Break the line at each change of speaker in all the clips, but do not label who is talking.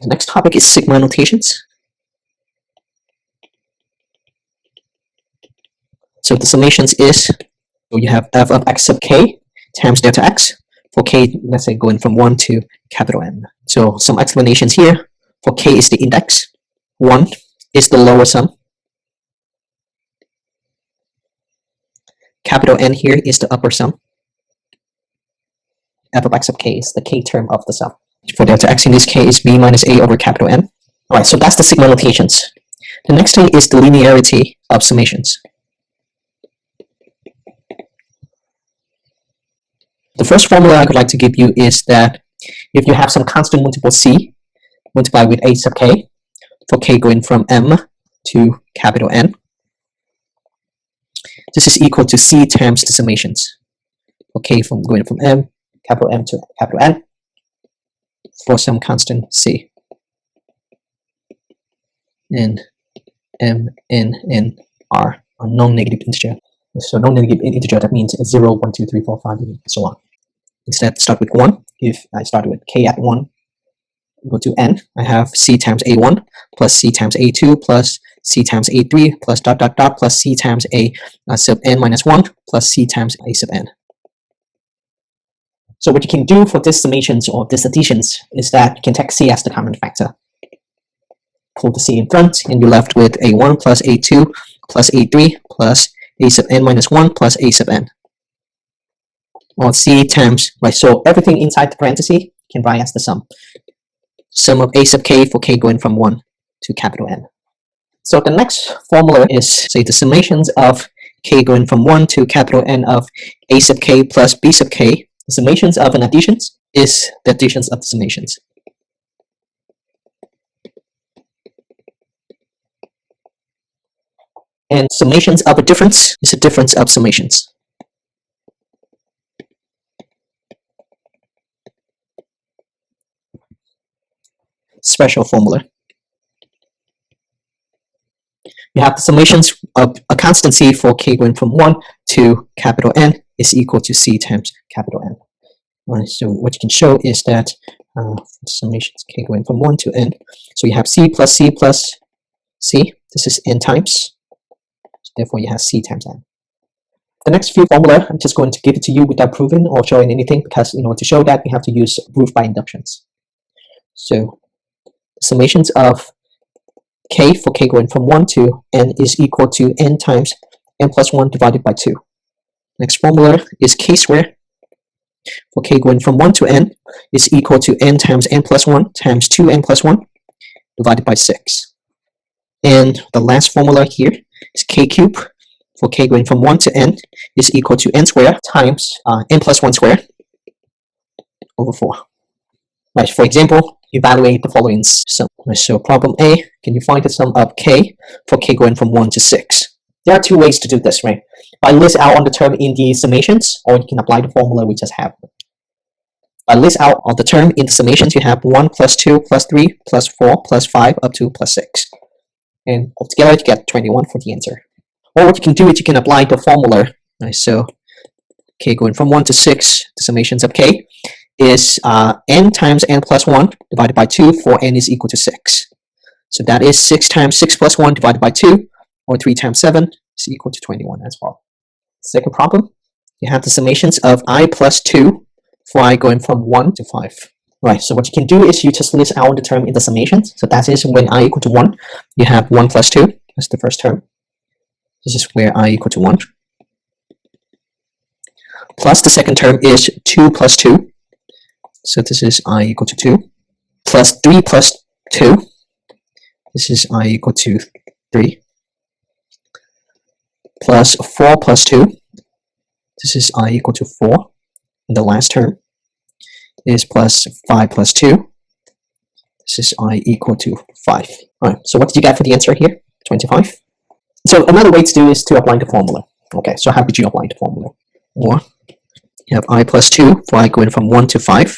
The next topic is sigma notations. So the summations is, so you have f of x sub k times delta x for k, let's say going from 1 to capital N. So some explanations here. For k is the index, 1 is the lower sum, capital N here is the upper sum, f of x sub k is the k term of the sum. For delta x in this case is b minus a over capital N. Alright, so that's the sigma notations. The next thing is the linearity of summations. The first formula I would like to give you is that if you have some constant multiple c multiplied with a sub k for k going from m to capital N, this is equal to c times the summations. Okay, from going from m to capital N for some constant c. And m, n are non-negative integer. So non-negative integer, that means 0, 1, 2, 3, 4, 5, and so on. Instead, start with 1. If I start with k at 1 equal to n, I have c times a1 plus c times a2 plus c times a3 plus dot dot dot plus c times a sub n minus 1 plus c times a sub n. So what you can do for these summations or these additions is that you can take c as the common factor. Pull the c in front, and you're left with a1 plus a2 plus a3 plus a sub n minus 1 plus a sub n. Or c times, right, so everything inside the parenthesis can write as the sum. Sum of a sub k for k going from 1 to capital N. So the next formula is, say, the summations of k going from 1 to capital N of a sub k plus b sub k. The summations of an additions is the additions of the summations. And summations of a difference is a difference of summations. Special formula. You have the summations of a constant c for k going from 1 to capital N is equal to c times capital N. Alright, so what you can show is that summations k going from 1 to n. So you have c plus c plus c. This is n times. So therefore, you have c times n. The next few formula, I'm just going to give it to you without proving or showing anything, because in order to show that, you have to use proof by inductions. So summations of k for k going from 1 to n is equal to n times n plus 1 divided by 2. Next formula is k squared for k going from 1 to n is equal to n times n plus 1 times 2n plus 1 divided by 6. And the last formula here is k cubed for k going from 1 to n is equal to n squared times n plus 1 squared over 4. Right, for example, evaluate the following sum. So problem A, can you find the sum of k for k going from 1 to 6? There are two ways to do this, right? By list out on the term in the summations, or you can apply the formula we just have. By list out on the term in the summations, you have 1 plus 2 plus 3 plus 4 plus 5 up to plus 6. And altogether, you get 21 for the answer. Or what you can do is you can apply the formula. Right? So k going from 1 to 6, the summations of k is n times n plus 1 divided by 2 for n is equal to 6. So that is 6 times 6 plus 1 divided by 2, or 3 times 7 is equal to 21 as well. Second problem, you have the summations of I plus 2 for I going from 1 to 5. Right, so what you can do is you just list out the term in the summations. So that is when I equal to 1, you have 1 plus 2, that's the first term. This is where I equal to 1. Plus the second term is 2 plus 2. So this is I equal to 2. Plus 3 plus 2. This is I equal to 3. Plus 4 plus 2. This is I equal to 4. And the last term is plus 5 plus 2. This is I equal to 5. Alright, so what did you get for the answer here? 25. So another way to do is to apply the formula. Okay, so how did you apply the formula? Or you have I plus 2 for I going from 1 to 5.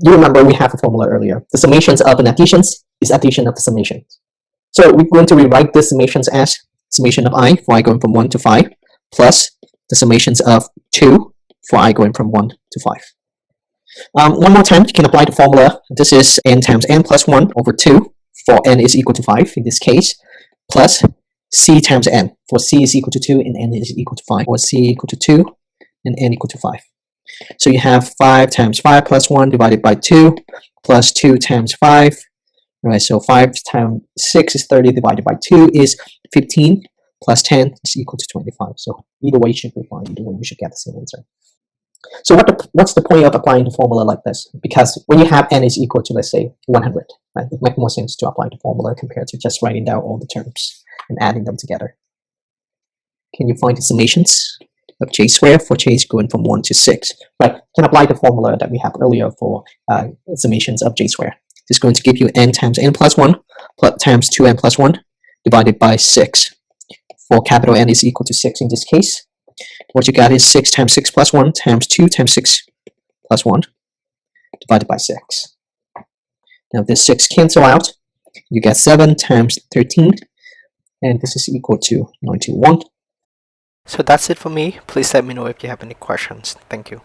You remember we have a formula earlier. The summations of an additions is addition of the summations. So we're going to rewrite the summations as summation of I for I going from 1 to 5 plus the summations of 2 for I going from 1 to 5. One more time, you can apply the formula. This is n times n plus 1 over 2 for n is equal to 5 in this case, plus c times n for c is equal to 2 and n is equal to 5, or c equal to 2 and n equal to 5. So you have 5 times 5 plus 1 divided by 2 plus 2 times 5. All right, so 5 times 6 is 30 divided by 2 is 15 plus 10 is equal to 25. So either way should be fine. Either way we should get the same answer. So what's the point of applying the formula like this? Because when you have n is equal to, let's say, 100, right, it makes more sense to apply the formula compared to just writing down all the terms and adding them together. Can you find the summations of j squared for j is going from 1 to 6? Right, you can apply the formula that we have earlier for summations of j squared. This is going to give you n times n plus 1 plus times 2n plus 1 divided by 6. For capital N is equal to 6 in this case. What you got is 6 times 6 plus 1 times 2 times 6 plus 1 divided by 6. Now this 6 cancel out. You get 7 times 13, and this is equal to 91. So that's it for me. Please let me know if you have any questions. Thank you.